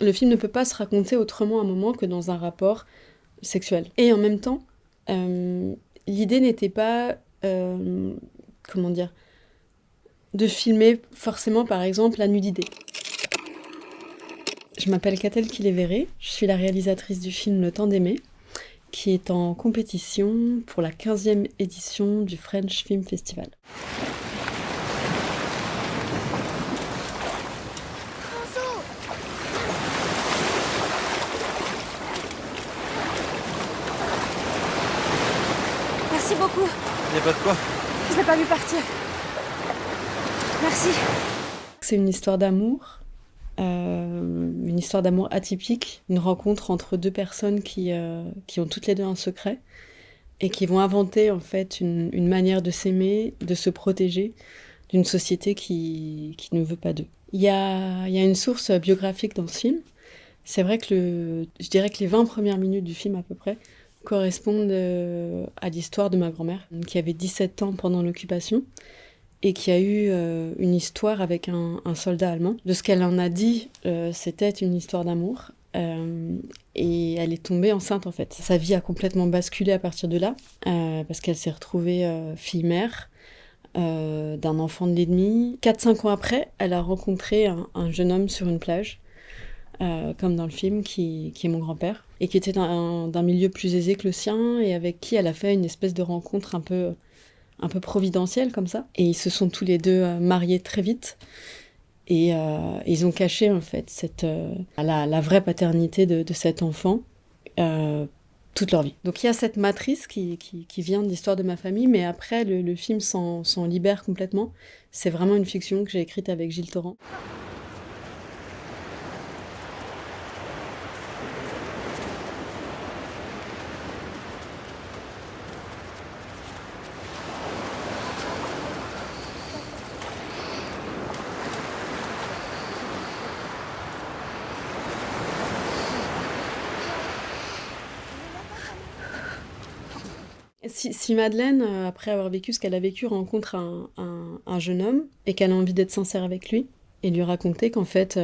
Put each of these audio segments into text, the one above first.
Le film ne peut pas se raconter autrement à un moment que dans un rapport sexuel. Et en même temps, l'idée n'était pas, comment dire, de filmer forcément par exemple la nudité. Je m'appelle Catel Kiléveré, je suis la réalisatrice du film Le Temps d'aimer, qui est en compétition pour la 15e édition du French Film Festival. Merci beaucoup. Y a pas de quoi. Je l'ai pas vu partir. Merci. C'est une histoire d'amour atypique, une rencontre entre deux personnes qui ont toutes les deux un secret et qui vont inventer en fait une manière de s'aimer, de se protéger d'une société qui ne veut pas d'eux. Il y a une source biographique dans ce film. C'est vrai que je dirais que les 20 premières minutes du film à peu près correspondent à l'histoire de ma grand-mère, qui avait 17 ans pendant l'occupation et qui a eu une histoire avec un soldat allemand. De ce qu'elle en a dit, c'était une histoire d'amour. Et elle est tombée enceinte en fait. Sa vie a complètement basculé à partir de là, parce qu'elle s'est retrouvée fille-mère d'un enfant de l'ennemi. 4-5 ans après, elle a rencontré un jeune homme sur une plage, comme dans le film, qui est mon grand-père, et qui était d'un milieu plus aisé que le sien, et avec qui elle a fait une espèce de rencontre un peu providentielle comme ça. Et ils se sont tous les deux mariés très vite. Et ils ont caché en fait la vraie paternité de cet enfant toute leur vie. Donc il y a cette matrice qui vient de l'histoire de ma famille, mais après le film s'en libère complètement. C'est vraiment une fiction que j'ai écrite avec Gilles Torrent. Si Madeleine, après avoir vécu ce qu'elle a vécu, rencontre un jeune homme et qu'elle a envie d'être sincère avec lui et lui raconter qu'en fait,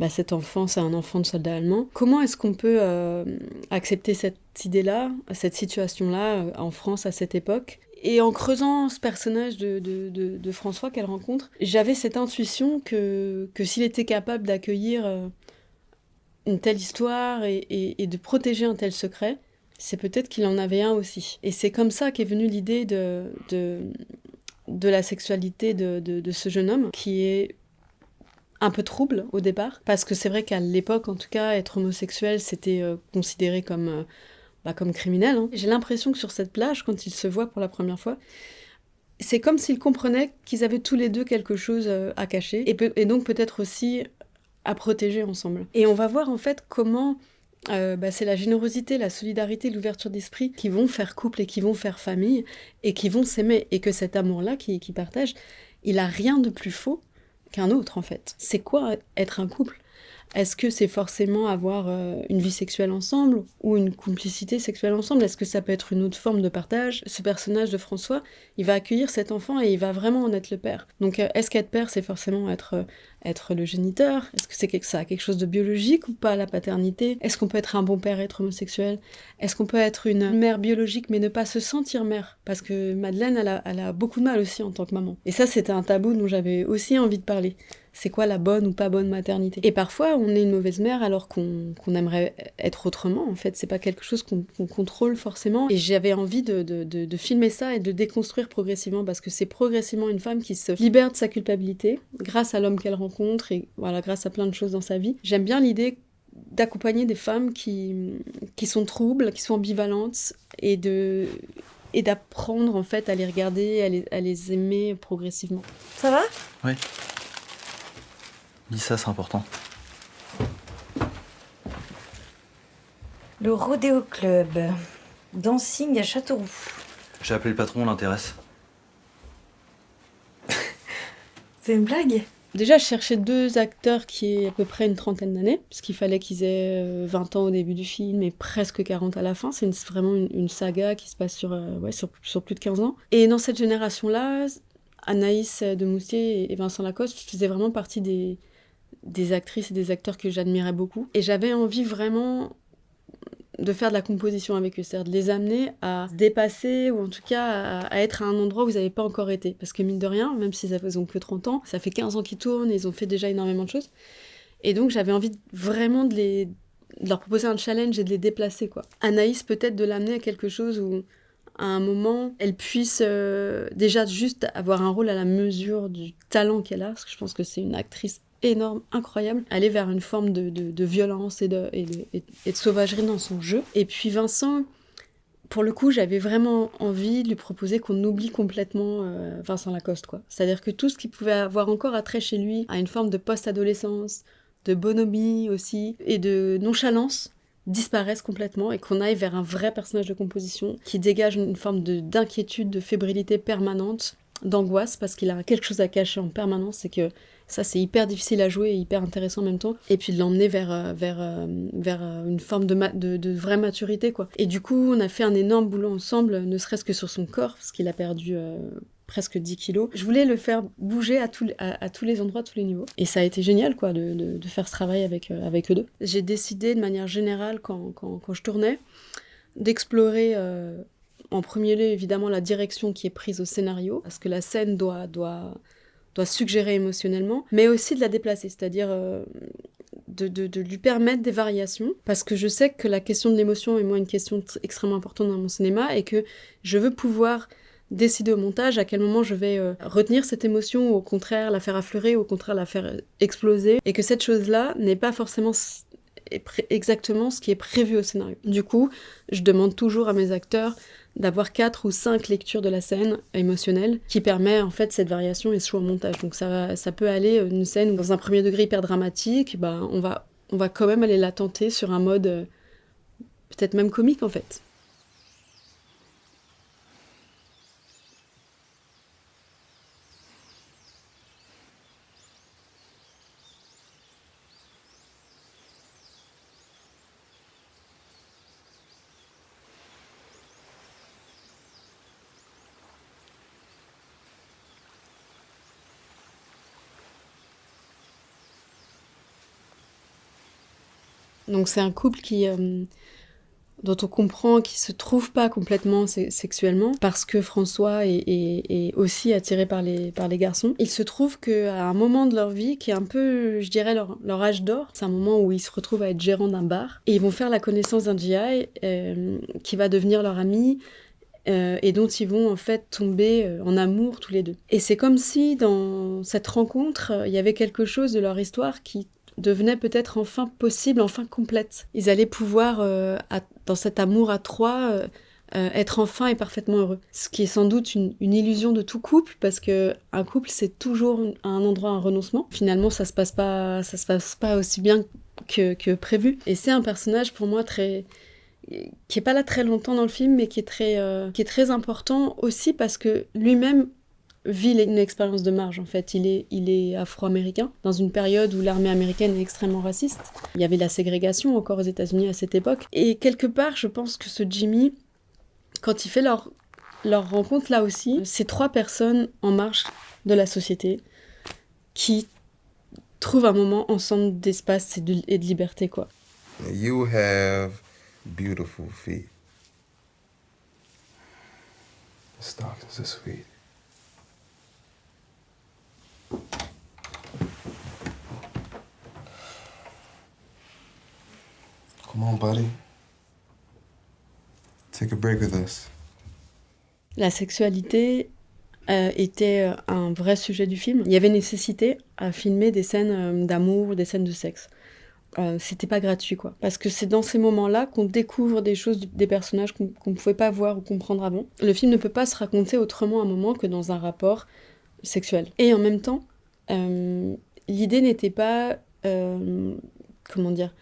cet enfant, c'est un enfant de soldat allemand, comment est-ce qu'on peut accepter cette idée-là, cette situation-là en France à cette époque? Et en creusant ce personnage de François qu'elle rencontre, j'avais cette intuition que s'il était capable d'accueillir une telle histoire et de protéger un tel secret, c'est peut-être qu'il en avait un aussi. Et c'est comme ça qu'est venue l'idée de la sexualité de ce jeune homme, qui est un peu trouble au départ, parce que c'est vrai qu'à l'époque, en tout cas, être homosexuel, c'était considéré comme criminel. Hein. J'ai l'impression que sur cette plage, quand ils se voient pour la première fois, c'est comme s'ils comprenaient qu'ils avaient tous les deux quelque chose à cacher, et donc peut-être aussi à protéger ensemble. Et on va voir en fait comment c'est la générosité, la solidarité, l'ouverture d'esprit qui vont faire couple et qui vont faire famille et qui vont s'aimer. Et que cet amour-là qu'ils partagent, il a rien de plus faux qu'un autre en fait. C'est quoi être un couple ? Est-ce que c'est forcément avoir une vie sexuelle ensemble ou une complicité sexuelle ensemble ? Est-ce que ça peut être une autre forme de partage ? Ce personnage de François, il va accueillir cet enfant et il va vraiment en être le père. Donc est-ce qu'être père, c'est forcément être le géniteur ? Est-ce que ça a quelque chose de biologique ou pas, la paternité ? Est-ce qu'on peut être un bon père et être homosexuel ? Est-ce qu'on peut être une mère biologique mais ne pas se sentir mère ? Parce que Madeleine, elle a beaucoup de mal aussi en tant que maman. Et ça, c'était un tabou dont j'avais aussi envie de parler. C'est quoi la bonne ou pas bonne maternité ? Et parfois, on est une mauvaise mère alors qu'on aimerait être autrement. En fait, c'est pas quelque chose qu'on contrôle forcément. Et j'avais envie de filmer ça et de déconstruire progressivement, parce que c'est progressivement une femme qui se libère de sa culpabilité grâce à l'homme qu'elle rencontre et voilà, grâce à plein de choses dans sa vie. J'aime bien l'idée d'accompagner des femmes qui sont troubles, qui sont ambivalentes et d'apprendre en fait à les regarder, à les aimer progressivement. Ça va ? Oui. Dis ça, c'est important. Le Rodéo Club. Dancing à Châteauroux. J'ai appelé le patron, on l'intéresse. C'est une blague ? Déjà, je cherchais 2 acteurs qui aient à peu près une trentaine d'années, parce qu'il fallait qu'ils aient 20 ans au début du film et presque 40 à la fin. C'est vraiment une saga qui se passe sur plus de 15 ans. Et dans cette génération-là, Anaïs de Moustier et Vincent Lacoste faisaient vraiment partie des actrices et des acteurs que j'admirais beaucoup. Et j'avais envie vraiment de faire de la composition avec eux, c'est-à-dire de les amener à se dépasser, ou en tout cas à être à un endroit où ils n'avaient pas encore été. Parce que mine de rien, même s'ils ont que 30 ans, ça fait 15 ans qu'ils tournent, et ils ont fait déjà énormément de choses. Et donc j'avais envie vraiment de leur proposer un challenge et de les déplacer, quoi. Anaïs, peut-être de l'amener à quelque chose où, à un moment, elle puisse déjà juste avoir un rôle à la mesure du talent qu'elle a, parce que je pense que c'est une actrice énorme, incroyable, aller vers une forme de violence et de sauvagerie dans son jeu. Et puis Vincent, pour le coup, j'avais vraiment envie de lui proposer qu'on oublie complètement Vincent Lacoste, quoi. C'est-à-dire que tout ce qui pouvait avoir encore attrait chez lui à une forme de post-adolescence, de bonhomie aussi, et de nonchalance, disparaissent complètement, et qu'on aille vers un vrai personnage de composition qui dégage une forme d'inquiétude, de fébrilité permanente, d'angoisse, parce qu'il a quelque chose à cacher en permanence, et que ça, c'est hyper difficile à jouer et hyper intéressant en même temps. Et puis de l'emmener vers une forme de vraie maturité, quoi. Et du coup, on a fait un énorme boulot ensemble, ne serait-ce que sur son corps, parce qu'il a perdu presque 10 kilos. Je voulais le faire bouger à tous les endroits, à tous les niveaux. Et ça a été génial, quoi, de faire ce travail avec eux deux. J'ai décidé, de manière générale, quand je tournais, d'explorer... en premier lieu, évidemment, la direction qui est prise au scénario, parce que la scène doit suggérer émotionnellement, mais aussi de la déplacer, c'est-à-dire de lui permettre des variations, parce que je sais que la question de l'émotion est, moi, une question extrêmement importante dans mon cinéma, et que je veux pouvoir décider au montage à quel moment je vais retenir cette émotion, ou au contraire la faire affleurer, ou au contraire la faire exploser, et que cette chose-là n'est pas forcément exactement ce qui est prévu au scénario. Du coup, je demande toujours à mes acteurs d'avoir 4 ou 5 lectures de la scène émotionnelle qui permet en fait cette variation et ce choix au montage. Donc ça peut aller une scène dans un premier degré hyper dramatique, on va quand même aller la tenter sur un mode peut-être même comique en fait. Donc c'est un couple dont on comprend qu'il se trouve pas complètement sexuellement, parce que François est aussi attiré par les garçons. Il se trouve qu'à un moment de leur vie, qui est un peu, je dirais, leur âge d'or, c'est un moment où ils se retrouvent à être gérants d'un bar, et ils vont faire la connaissance d'un GI qui va devenir leur ami, et dont ils vont en fait tomber en amour tous les deux. Et c'est comme si dans cette rencontre, il y avait quelque chose de leur histoire qui devenait peut-être enfin possible, enfin complète. Ils allaient pouvoir, dans cet amour à trois, être enfin et parfaitement heureux. Ce qui est sans doute une illusion de tout couple, parce que un couple, c'est toujours à un endroit un renoncement. Finalement, ça se passe pas aussi bien que prévu. Et c'est un personnage pour moi qui est pas là très longtemps dans le film, mais qui est très important aussi parce que lui-même vit une expérience de marge, en fait. Il est afro-américain, dans une période où l'armée américaine est extrêmement raciste. Il y avait la ségrégation encore aux États-Unis à cette époque. Et quelque part, je pense que ce Jimmy, quand il fait leur rencontre là aussi, c'est 3 personnes en marge de la société qui trouvent un moment ensemble d'espace et de liberté, quoi. You have beautiful feet. The stockings are sweet. Come on, buddy. Take a break with us. La sexualité était un vrai sujet du film. Il y avait nécessité à filmer des scènes d'amour, des scènes de sexe. C'était pas gratuit, quoi. Parce que c'est dans ces moments-là qu'on découvre des choses des personnages qu'on pouvait pas voir ou comprendre avant. Le film ne peut pas se raconter autrement à un moment que dans un rapport sexuel. Et en même temps, l'idée n'était pas... comment dire,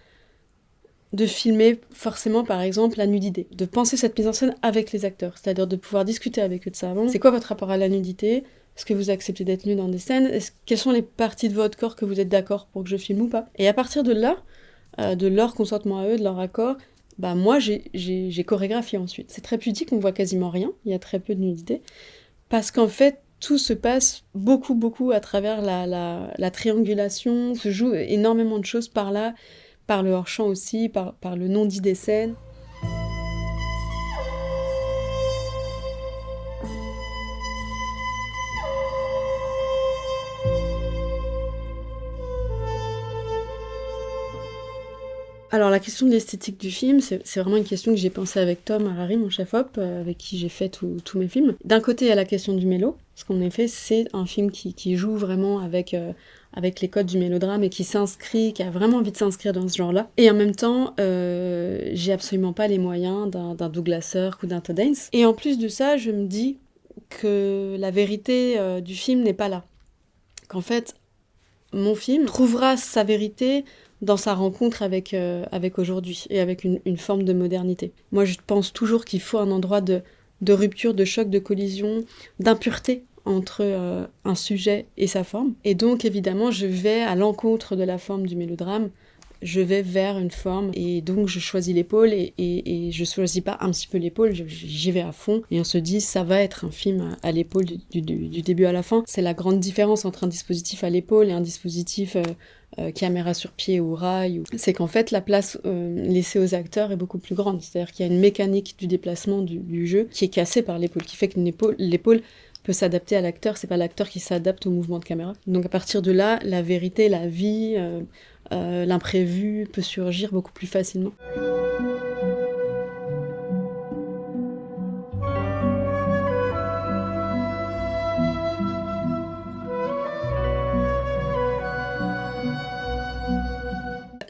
de filmer forcément, par exemple, la nudité. De penser cette mise en scène avec les acteurs. C'est-à-dire de pouvoir discuter avec eux de ça avant. C'est quoi votre rapport à la nudité ? Est-ce que vous acceptez d'être nu dans des scènes ? Quelles sont les parties de votre corps que vous êtes d'accord pour que je filme ou pas ? Et à partir de là, de leur consentement à eux, de leur accord, moi, j'ai chorégraphié ensuite. C'est très pudique, on voit quasiment rien. Il y a très peu de nudité. Parce qu'en fait, tout se passe beaucoup à travers la triangulation, se joue énormément de choses par là, par le hors-champ aussi, par le non-dit des scènes. Alors la question de l'esthétique du film, c'est vraiment une question que j'ai pensée avec Tom Harary, mon chef-op, avec qui j'ai fait tous mes films. D'un côté, il y a la question du mélo, parce qu'en effet, c'est un film qui joue vraiment avec les codes du mélodrame et qui s'inscrit, qui a vraiment envie de s'inscrire dans ce genre-là. Et en même temps, j'ai absolument pas les moyens d'un Douglas Sirk ou d'un Todd Haynes. Et en plus de ça, je me dis que la vérité du film n'est pas là. Qu'en fait, mon film trouvera sa vérité dans sa rencontre avec aujourd'hui et avec une forme de modernité. Moi, je pense toujours qu'il faut un endroit de rupture, de choc, de collision, d'impureté entre un sujet et sa forme. Et donc, évidemment, je vais à l'encontre de la forme du mélodrame, je vais vers une forme, et donc je choisis l'épaule, et je choisis pas un petit peu l'épaule, j'y vais à fond, et on se dit, ça va être un film à l'épaule du début à la fin. C'est la grande différence entre un dispositif à l'épaule et un dispositif caméra sur pied ou rail. C'est qu'en fait, la place laissée aux acteurs est beaucoup plus grande, c'est-à-dire qu'il y a une mécanique du déplacement du jeu qui est cassée par l'épaule, qui fait que l'épaule peut s'adapter à l'acteur, c'est pas l'acteur qui s'adapte au mouvement de caméra. Donc à partir de là, la vérité, la vie, l'imprévu peut surgir beaucoup plus facilement.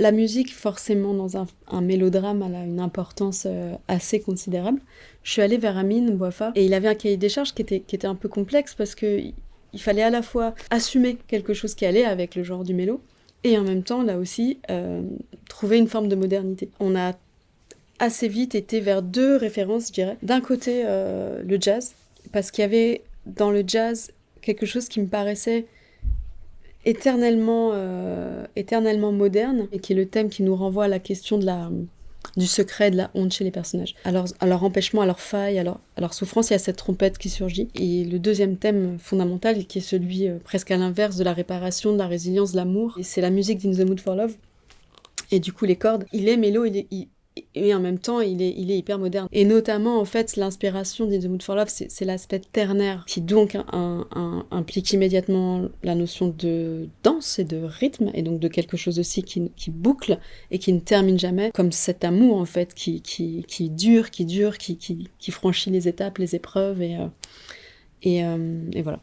La musique, forcément, dans un mélodrame, elle a une importance assez considérable. Je suis allée vers Amin Bouafa, et il avait un cahier des charges qui était un peu complexe, parce qu'il fallait à la fois assumer quelque chose qui allait avec le genre du mélo, et en même temps, là aussi, trouver une forme de modernité. On a assez vite été vers deux références, je dirais. D'un côté, le jazz, parce qu'il y avait dans le jazz quelque chose qui me paraissait éternellement moderne, et qui est le thème qui nous renvoie à la question du secret, de la honte chez les personnages. À leur empêchement, à leur faille, à leur souffrance, il y a cette trompette qui surgit. Et le deuxième thème fondamental, qui est celui presque à l'inverse de la réparation, de la résilience, de l'amour, et c'est la musique d'In the Mood for Love. Et du coup, les cordes, il est mélo, et en même temps, il est hyper moderne. Et notamment, en fait, l'inspiration d'In the Mood for Love, c'est l'aspect ternaire, qui donc implique immédiatement la notion de danse et de rythme, et donc de quelque chose aussi qui boucle et qui ne termine jamais, comme cet amour, en fait, qui dure, qui franchit les étapes, les épreuves, et voilà.